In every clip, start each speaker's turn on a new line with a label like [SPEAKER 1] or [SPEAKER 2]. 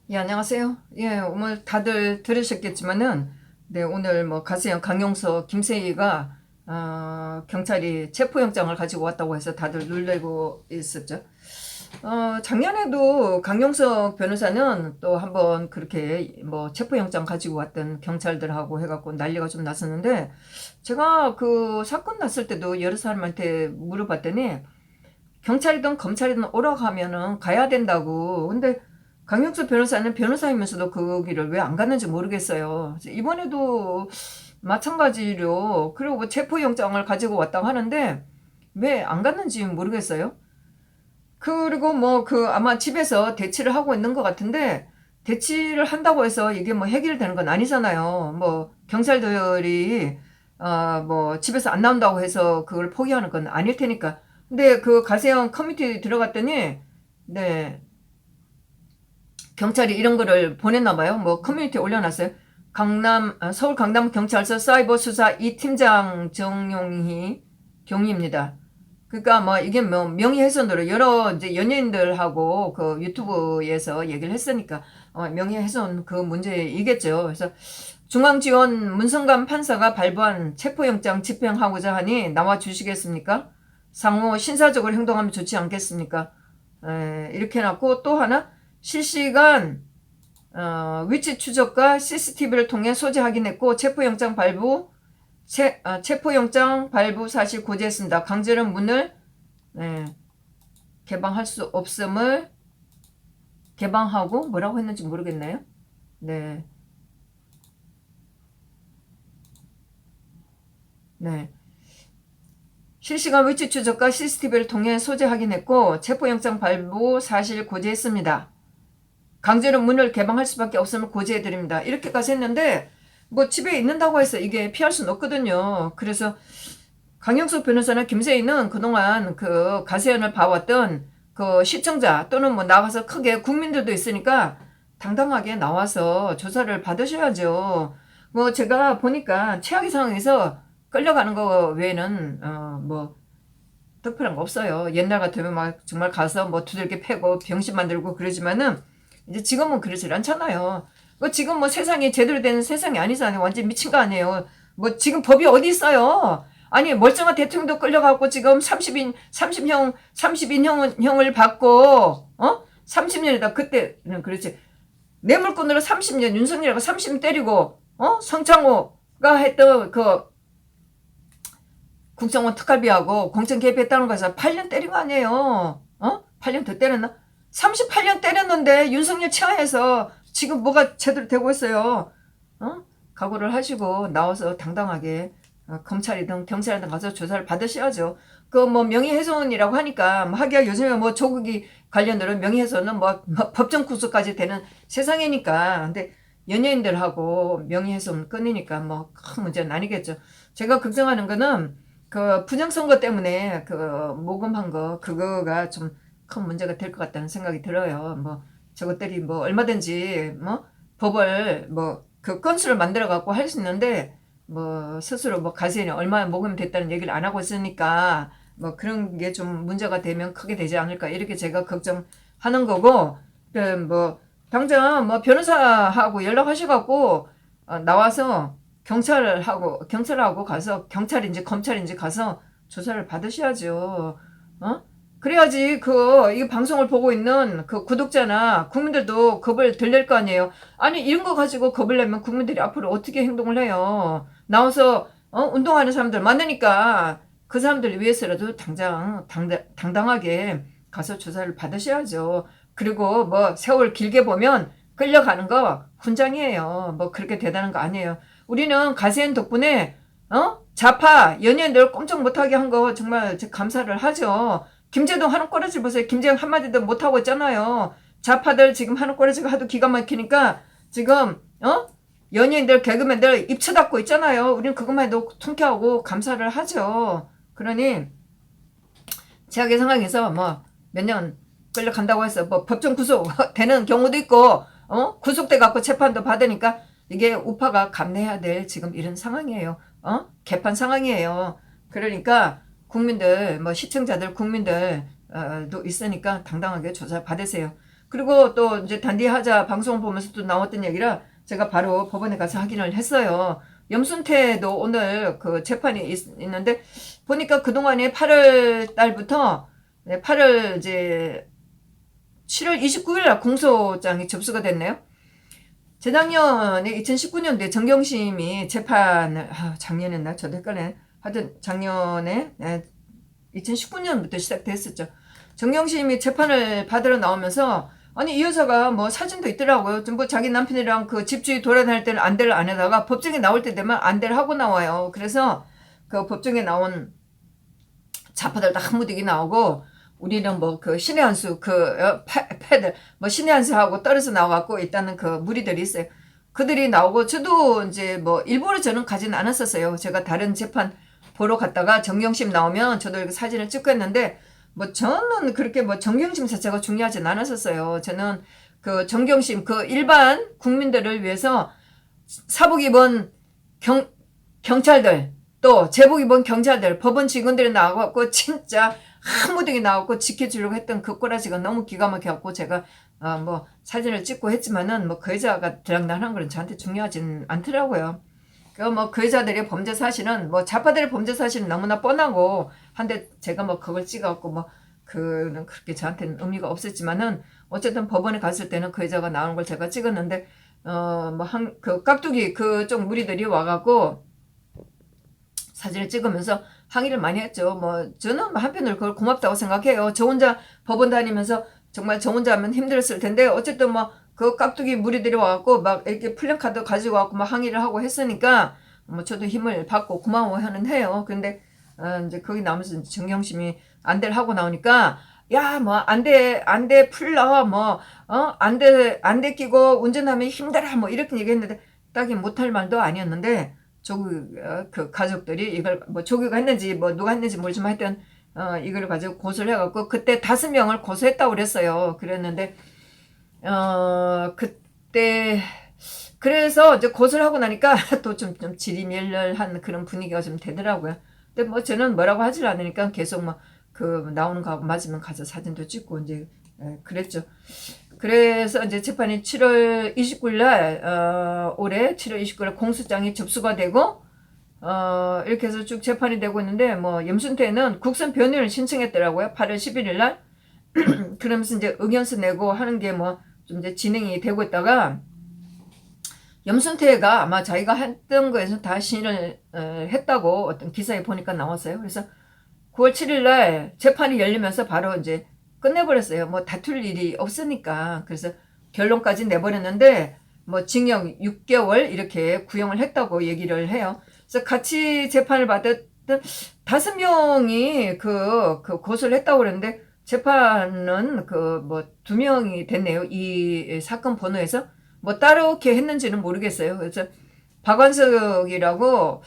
[SPEAKER 1] 예, 안녕하세요. 예, 오늘 다들 들으셨겠지만은, 네, 오늘 뭐 가세현 강용석 김세희가, 경찰이 체포영장을 가지고 왔다고 해서 다들 놀래고 있었죠. 작년에도 강용석 변호사는 또 한번 그렇게 뭐 체포영장 가지고 왔던 경찰들하고 해갖고 난리가 좀 났었는데, 제가 그 사건 났을 때도 여러 사람한테 물어봤더니, 경찰이든 검찰이든 오라고 하면은 가야 된다고. 근데 강력수 변호사는 변호사이면서도 거기를 왜 안 갔는지 모르겠어요. 이번에도 마찬가지로 그리고 뭐 체포영장을 가지고 왔다고 하는데 왜 안 갔는지 모르겠어요. 그리고 뭐 그 아마 집에서 대치를 하고 있는 것 같은데 대치를 한다고 해서 이게 뭐 해결되는 건 아니잖아요. 뭐 경찰들이 뭐 집에서 안 나온다고 해서 그걸 포기하는 건 아닐 테니까. 근데 그 가세형 커뮤니티 들어갔더니 네 경찰이 이런 거를 보냈나 봐요. 뭐 커뮤니티에 올려놨어요. 서울 강남 경찰서 사이버 수사 2팀장 정용희 경위입니다. 그러니까 뭐 이게 뭐 명예훼손으로 여러 이제 연예인들하고 그 유튜브에서 얘기를 했으니까 명예훼손 그 문제이겠죠. 그래서 중앙지원 문성감 판사가 발부한 체포영장 집행하고자 하니 나와 주시겠습니까? 상호 신사적으로 행동하면 좋지 않겠습니까? 이렇게 해놨고 또 하나 실시간 위치 추적과 CCTV를 통해 소재 확인했고 체포영장 발부 사실 고지했습니다. 강제로 문을 개방할 수 없음을 개방하고 뭐라고 했는지 모르겠네요. 네, 네. 실시간 위치 추적과 CCTV를 통해 소재 확인했고 체포영장 발부 사실 고지했습니다. 강제로 문을 개방할 수밖에 없음을 고지해드립니다. 이렇게까지 했는데 뭐 집에 있는다고 해서 이게 피할 수는 없거든요. 그래서 강영석 변호사나 김세희는 그동안 그 가세연을 봐왔던 그 시청자 또는 뭐 나가서 크게 국민들도 있으니까 당당하게 나와서 조사를 받으셔야죠. 뭐 제가 보니까 최악의 상황에서 끌려가는 거 외에는 뭐 특별한 거 없어요. 옛날 같으면 막 정말 가서 뭐 두들겨 패고 병신 만들고 그러지만은 이제 지금은 그러질 않잖아요. 뭐 지금 뭐 세상이 제대로 되는 세상이 아니잖아요. 완전 미친 거 아니에요. 뭐 지금 법이 어디 있어요? 아니 멀쩡한 대통령도 끌려가고 지금 30인형을 받고 30년이다. 그때는 그렇지. 뇌물건으로 30년 윤석열이가 30년 때리고 성창호가 했던 그 국정원 특활비하고 공천 개입했다는 거에서 8년 때린 거 아니에요. 8년 더 때렸나? 38년 때렸는데 윤석열 치하에서 지금 뭐가 제대로 되고 있어요. 각오를 하시고 나와서 당당하게 검찰이든 경찰이든 가서 조사를 받으셔야죠. 그 뭐 명예훼손이라고 하니까 뭐 하기야 요즘에 뭐 조국이 관련으로 명예훼손은 뭐 법정 구속까지 되는 세상이니까. 근데 연예인들하고 명예훼손 끊이니까 뭐 큰 문제는 아니겠죠. 제가 걱정하는 거는 그 부정선거 때문에 그 모금한 거 그거가 좀 큰 문제가 될 것 같다는 생각이 들어요. 뭐 저것들이 뭐 얼마든지 뭐 법을 뭐 그 건수를 만들어 갖고 할 수 있는데 뭐 스스로 뭐 가세인이 얼마나 모금이 됐다는 얘기를 안 하고 있으니까 뭐 그런 게 좀 문제가 되면 크게 되지 않을까 이렇게 제가 걱정하는 거고 뭐 당장 뭐 변호사하고 연락하셔갖고 나와서 경찰하고 가서 경찰인지 검찰인지 가서 조사를 받으셔야죠. 그래야지 이 방송을 보고 있는 그 구독자나 국민들도 겁을 덜 낼 거 아니에요. 아니 이런 거 가지고 겁을 내면 국민들이 앞으로 어떻게 행동을 해요? 나와서 운동하는 사람들 많으니까 그 사람들을 위해서라도 당당하게 가서 조사를 받으셔야죠. 그리고 뭐 세월 길게 보면 끌려가는 거 훈장이에요. 뭐 그렇게 대단한 거 아니에요. 우리는 가세현 덕분에 좌파 연예인들 꼼짝 못하게 한 거 정말 감사를 하죠. 김재동 하는 꼬라지 보세요. 김재동 한마디도 못하고 있잖아요. 좌파들 지금 하는 꼬라지가 하도 기가 막히니까 지금 연예인들 개그맨들 입 쳐닫고 있잖아요. 우리는 그것만 해도 통쾌하고 감사를 하죠. 그러니 최악의 상황에서 뭐 몇 년 끌려간다고 해서 뭐 법정 구속 되는 경우도 있고 구속돼 갖고 재판도 받으니까 이게 우파가 감내해야 될 지금 이런 상황이에요. 개판 상황이에요. 그러니까 국민들 뭐 시청자들 국민들도 있으니까 당당하게 조사 받으세요. 그리고 또 이제 단디하자 방송을 보면서 또 나왔던 얘기라 제가 바로 법원에 가서 확인을 했어요. 염순태도 오늘 그 재판이 있는데 보니까 그동안에 8월 달부터 8월 이제 7월 29일 날 공소장이 접수가 됐네요. 재작년에 2019년도에 정경심이 재판을 작년했나 저도 헷갈리네. 하여튼 작년에 2019년부터 시작됐었죠. 정경심이 재판을 받으러 나오면서 아니 이 여자가 뭐 사진도 있더라고요. 뭐 자기 남편이랑 그 집주위 돌아다닐 때는 안대를 안 하다가 법정에 나올 때 되면 안대를 하고 나와요. 그래서 그 법정에 나온 자파들 다 한무디기 나오고 우리는 뭐 그 신의 한수 패들 뭐 신의 한수하고 떨어져 나와갖고 있다는 그 무리들이 있어요. 그들이 나오고 저도 이제 뭐 일부러 저는 가진 않았었어요. 제가 다른 재판 보러 갔다가 정경심 나오면 저도 이렇게 사진을 찍고 했는데 뭐 저는 그렇게 뭐 정경심 자체가 중요하진 않았었어요. 저는 그 정경심 그 일반 국민들을 위해서 사복 입은 경찰들 또 제복 입은 경찰들 법원 직원들이 나와갖고 진짜 한무등이 나왔고 지켜주려고 했던 그 꼬라지가 너무 기가 막혀갖고 제가 뭐 사진을 찍고 했지만은 뭐 그 여자가 들락날한 거는 저한테 중요하진 않더라고요. 그 여자들의 범죄 사실은 뭐 좌파들의 범죄 사실은 너무나 뻔하고 한데 제가 뭐 그걸 찍어갖고 뭐 그는 그렇게 저한테는 의미가 없었지만은 어쨌든 법원에 갔을 때는 그 여자가 나오는 걸 제가 찍었는데 뭐 그 깍두기 그쪽 무리들이 와갖고 사진을 찍으면서 항의를 많이 했죠. 뭐 저는 한편으로 그걸 고맙다고 생각해요. 저 혼자 법원 다니면서 정말 저 혼자 하면 힘들었을 텐데 어쨌든 뭐 그 깍두기 무리들이 와갖고 막 이렇게 플랜카드 가지고 와갖고 막 항의를 하고 했으니까 뭐 저도 힘을 받고 고마워하는 해요. 근데 이제 거기 나오면서 정경심이 안대를 하고 나오니까 야 뭐 안대 풀러 뭐 안대 끼고 운전하면 힘들어 뭐 이렇게 얘기했는데 딱히 못할 말도 아니었는데 그 가족들이 이걸 뭐 조교가 했는지 뭐 누가 했는지 모르지만 하여튼 이걸 가지고 고소를 해갖고 그때 5명을 고소했다고 그랬어요. 그랬는데 그때 그래서 이제 고소를 하고 나니까 또 좀 지리멸렬한 그런 분위기가 좀 되더라고요. 근데 뭐 저는 뭐라고 하질 않으니까 계속 막 그 나오는 거하고 맞으면 가서 사진도 찍고 이제 그랬죠. 그래서 이제 재판이 7월 29일 날 올해 7월 29일 날 공소장이 접수가 되고 이렇게 해서 쭉 재판이 되고 있는데 뭐 염순태는 국선 변호인을 신청했더라고요. 8월 11일 날 그러면서 이제 의견서 내고 하는 게 뭐 좀 이제 진행이 되고 있다가 염순태가 아마 자기가 했던 거에서 다 시인을 했다고 어떤 기사에 보니까 나왔어요. 그래서 9월 7일 날 재판이 열리면서 바로 이제 끝내버렸어요. 뭐 다툴 일이 없으니까. 그래서 결론까지 내버렸는데 뭐 징역 6개월 이렇게 구형을 했다고 얘기를 해요. 그래서 같이 재판을 받았던 5명이 그 고소를 했다고 그러는데 재판은 뭐 2명이 됐네요. 이 사건 번호에서 뭐 따로게 했는지는 모르겠어요. 그래서 박완석이라고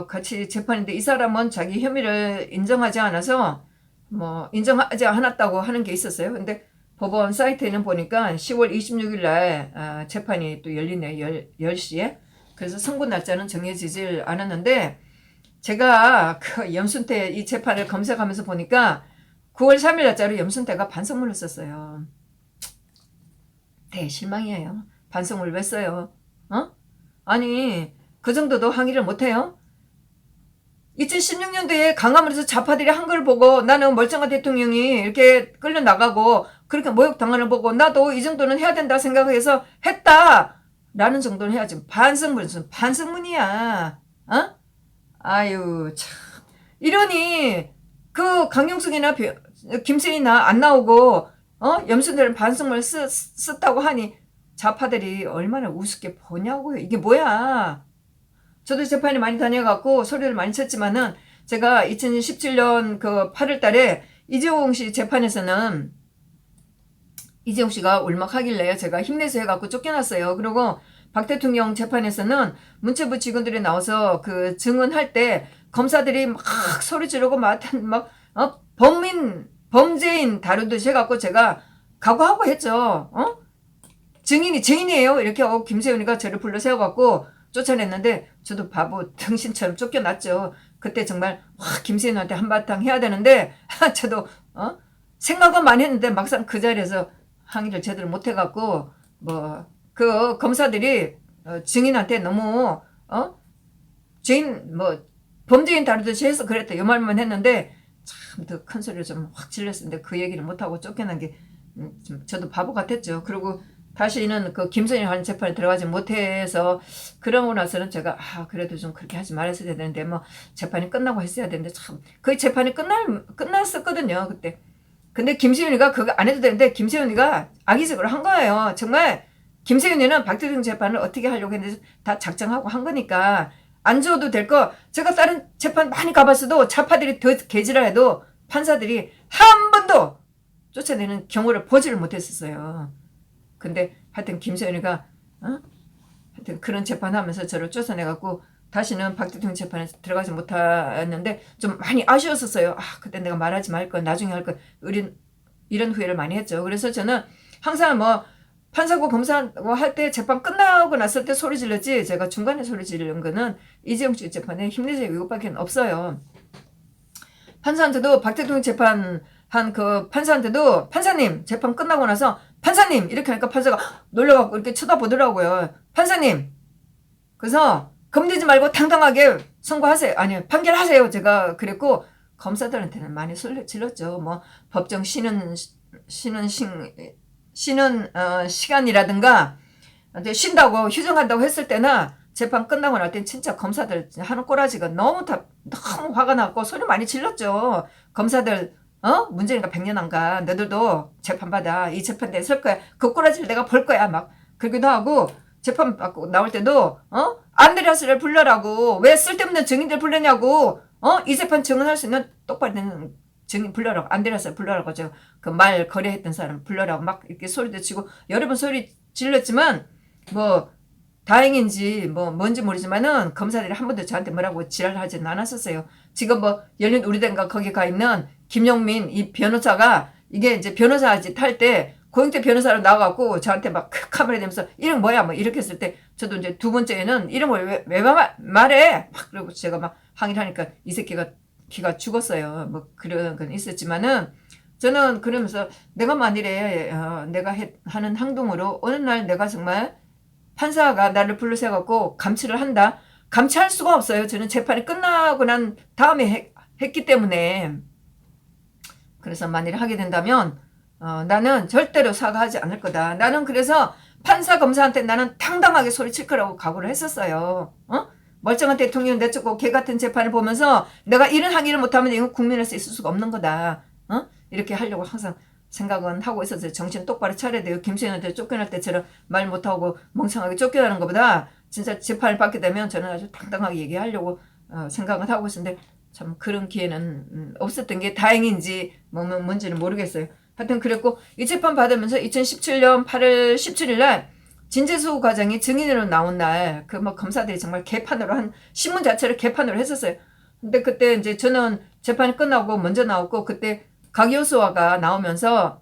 [SPEAKER 1] 같이 재판인데 이 사람은 자기 혐의를 인정하지 않아서 뭐 인정하지 않았다고 하는 게 있었어요. 근데 법원 사이트에는 보니까 10월 26일 날 재판이 또 열리네요. 10시에. 그래서 선고 날짜는 정해지질 않았는데 제가 그 염순태 이 재판을 검색하면서 보니까 9월 3일 날짜로 염순태가 반성문을 썼어요. 실망이에요. 반성문을 왜 써요? 아니 그 정도도 항의를 못해요? 2016년도에 강화문에서 좌파들이 한 걸 보고 나는 멀쩡한 대통령이 이렇게 끌려나가고 그렇게 모욕당하는 걸 보고 나도 이 정도는 해야 된다 생각해서 했다 라는 정도는 해야지. 반성문은 반성문이야. 아유 참 이러니 그 강용석이나 김세희나 안 나오고 염순태는 반성문을 썼다고 하니 좌파들이 얼마나 우습게 보냐고요. 이게 뭐야. 저도 재판에 많이 다녀갖고 소리를 많이 쳤지만은 제가 2017년 그 8월 달에 이재용 씨 재판에서는 이재용 씨가 울먹하길래 제가 힘내서 해갖고 쫓겨났어요. 그리고 박 대통령 재판에서는 문체부 직원들이 나와서 그 증언할 때 검사들이 막 소리 지르고 막 범죄인 다루듯이 해갖고 제가 각오하고 했죠. 증인이에요. 이렇게 김세윤이가 저를 불러 세워갖고 쫓아냈는데 저도 바보 등신처럼 쫓겨났죠. 그때 정말 김세윤한테 한바탕 해야 되는데 저도 생각은 많이 했는데 막상 그 자리에서 항의를 제대로 못 해갖고 뭐 그 검사들이 증인한테 너무 죄인 뭐 범죄인 다루듯이 해서 그랬다 이 말만 했는데 참 더 큰 소리를 좀 확 질렀었는데 그 얘기를 못하고 쫓겨난 게 좀 저도 바보 같았죠. 그리고 다시는 그 김선일 하는 재판에 들어가지 못해서 그러고 나서는 제가 그래도 좀 그렇게 하지 말았어야 되는데 뭐 재판이 끝나고 했어야 되는데 참 그 재판이 끝났었거든요 그때. 근데 김세윤이가 그거 안 해도 되는데 김세윤이가 악의적으로 한 거예요. 정말 김세윤이는 박대중 재판을 어떻게 하려고 했는데 다 작정하고 한 거니까 안 줘도 될 거. 제가 다른 재판 많이 가봤어도 좌파들이 더 개지랄해도 판사들이 한 번도 쫓아내는 경우를 보지를 못했었어요. 근데 하여튼 김세윤이가 하여튼 그런 재판하면서 저를 쫓아내갖고 다시는 박대중 재판에 들어가지 못했는데 좀 많이 아쉬웠었어요. 그때 내가 말하지 말걸 나중에 할걸 이런 후회를 많이 했죠. 그래서 저는 항상 뭐 판사고 검사고 할 때 재판 끝나고 났을 때 소리 질렀지 제가 중간에 소리 지르는 거는 이재용 씨 재판에 힘내세요 이것밖에 없어요. 판사한테도 박대중 재판 한 그 판사한테도 판사님 재판 끝나고 나서 판사님 이렇게 하니까 판사가 놀라갖고 이렇게 쳐다보더라고요. 판사님 그래서 겁내지 말고 당당하게 선고하세요. 아니 판결하세요. 제가 그랬고 검사들한테는 많이 소리 질렀죠. 뭐 법정 쉬는 시간이라든가 쉰다고 휴정한다고 했을 때나 재판 끝나고 날 땐 진짜 검사들 하는 꼬라지가 너무 화가 났고 소리 많이 질렀죠. 검사들 문재인이가 100년 안 가. 너들도 재판받아. 이 재판대에 설 거야. 그 꼬라지를 내가 볼 거야. 막 그러기도 하고 재판 받고 나올 때도 안드레아스를 불러라고. 왜 쓸데없는 증인들 불러냐고. 이 재판 증언할 수 있는 똑바로 되는 증인 불러라고. 안드레아스를 불러라고. 그 말 거래했던 사람 불러라고. 막 이렇게 소리도 치고 여러 번 소리 질렀지만 뭐 다행인지 뭐 뭔지 모르지만은 검사들이 한 번도 저한테 뭐라고 지랄하지는 않았었어요. 지금 뭐 열린 우리당가 거기 가 있는 김용민 이 변호사가 이게 이제 변호사 짓 할 때 고영태 변호사로 나와갖고 저한테 막 카메라 대면서 이름 뭐야 뭐 이렇게 했을 때 저도 이제 두 번째에는 이름을 왜 말해 막 그러고 제가 막 항의를 하니까 이 새끼가 기가 죽었어요. 뭐 그런 건 있었지만은 저는 그러면서 내가 만일에 내가 하는 행동으로 어느 날 내가 정말 판사가 나를 불러세워갖고 감치를 한다. 감치할 수가 없어요. 저는 재판이 끝나고 난 다음에 했기 때문에. 그래서 만일 하게 된다면 나는 절대로 사과하지 않을 거다. 나는 그래서 판사 검사한테 나는 당당하게 소리칠 거라고 각오를 했었어요. 멀쩡한 대통령 내쫓고 개 같은 재판을 보면서 내가 이런 항의를 못하면 이건 국민에서 있을 수가 없는 거다. 이렇게 하려고 항상 생각은 하고 있었어요. 정신 똑바로 차려야 돼요. 김수현한테 쫓겨날 때처럼 말 못하고 멍청하게 쫓겨나는 것보다 진짜 재판을 받게 되면 저는 아주 당당하게 얘기하려고 생각을 하고 있었는데 참 그런 기회는 없었던 게 다행인지 뭔지는 모르겠어요. 하여튼 그랬고 이 재판 받으면서 2017년 8월 17일 날 진재수 과장이 증인으로 나온 날 그 뭐 검사들이 정말 개판으로 한 신문 자체를 개판으로 했었어요. 근데 그때 이제 저는 재판이 끝나고 먼저 나왔고 그때 강효수아가 나오면서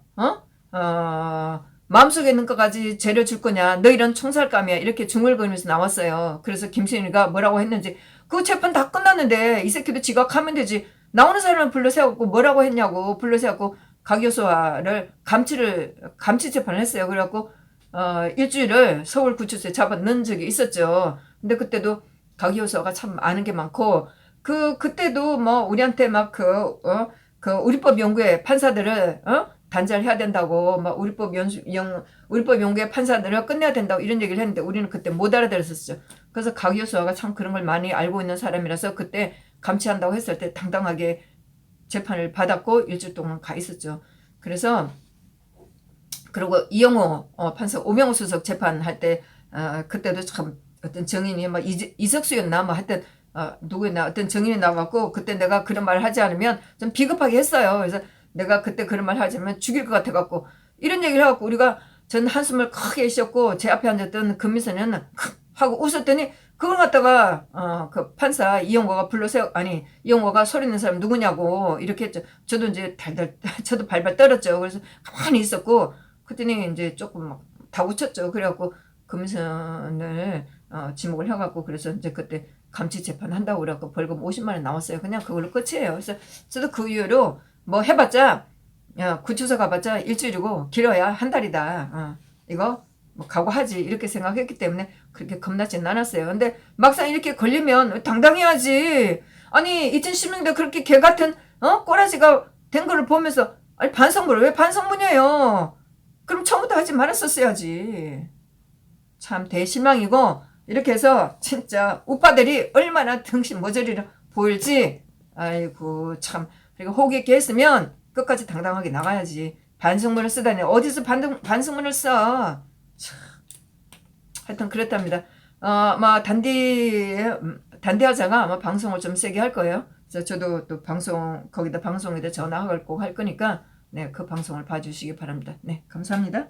[SPEAKER 1] 마음속에 있는 것까지 죄를 줄 거냐 너 이런 총살감이야 이렇게 중얼거리면서 나왔어요. 그래서 김수현이가 뭐라고 했는지 그 재판 다 끝났는데 이 새끼도 지각하면 되지 나오는 사람을 불러세우고 뭐라고 했냐고 불러세우고 강효수아를 감치 재판을 했어요. 그래갖고 일주일을 서울구치소에 잡아 넣은 적이 있었죠. 근데 그때도 강효수아가 참 아는 게 많고 그때도 뭐 우리한테 막 그 우리법 연구회 판사들을 단절해야 된다고 막 우리법 연구회 판사들을 끝내야 된다고 이런 얘기를 했는데 우리는 그때 못 알아들었었죠. 그래서 강효수아가 참 그런 걸 많이 알고 있는 사람이라서 그때 감치한다고 했을 때 당당하게 재판을 받았고 일주일 동안 가 있었죠. 그래서 그리고 이영호 판사 오명호 수석 재판할 때 그때도 참 어떤 정인이 막 이석수였나 뭐 하여튼 누구였나 어떤 정인이 나와갖고 그때 내가 그런 말을 하지 않으면 좀 비겁하게 했어요. 그래서 내가 그때 그런 말 하지 않으면 죽일 것 같아갖고 이런 얘기를 해갖고 우리가 전 한숨을 크게 쉬었고 제 앞에 앉았던 금미선은 하고 웃었더니 그걸 갖다가 그 판사 이용호가 이용호가 소리 내는 사람 누구냐고 이렇게 했죠. 저도 이제 저도 발발 떨었죠. 그래서 가만히 있었고 그랬더니 이제 조금 막 다 웃쳤죠. 그래갖고 금미선을 지목을 해갖고 그래서 이제 그때 감치 재판 한다고 그래갖고 벌금 50만 원 나왔어요. 그냥 그걸로 끝이에요. 그래서 저도 그 이후로 뭐 해봤자 야, 구치소 가봤자 일주일이고 길어야 한 달이다. 이거 뭐 각오하지 이렇게 생각했기 때문에 그렇게 겁나진 않았어요. 근데 막상 이렇게 걸리면 당당해야지. 아니 2016년대 그렇게 개 같은 꼬라지가 된 거를 보면서 아니 반성문을 왜 반성문이에요? 그럼 처음부터 하지 말았었어야지. 참 대실망이고 이렇게 해서 진짜 우파들이 얼마나 등신 모조리를 보일지 아이고 참. 그리고 호기있게 했으면 끝까지 당당하게 나가야지. 반성문을 쓰다니 어디서 반성문을 써. 참. 하여튼 그랬답니다. 아마 단대하자가 아마 방송을 좀 세게 할 거예요. 그래서 저도 또 거기다 방송에다 전화를 꼭 할 거니까 네, 그 방송을 봐주시기 바랍니다. 네, 감사합니다.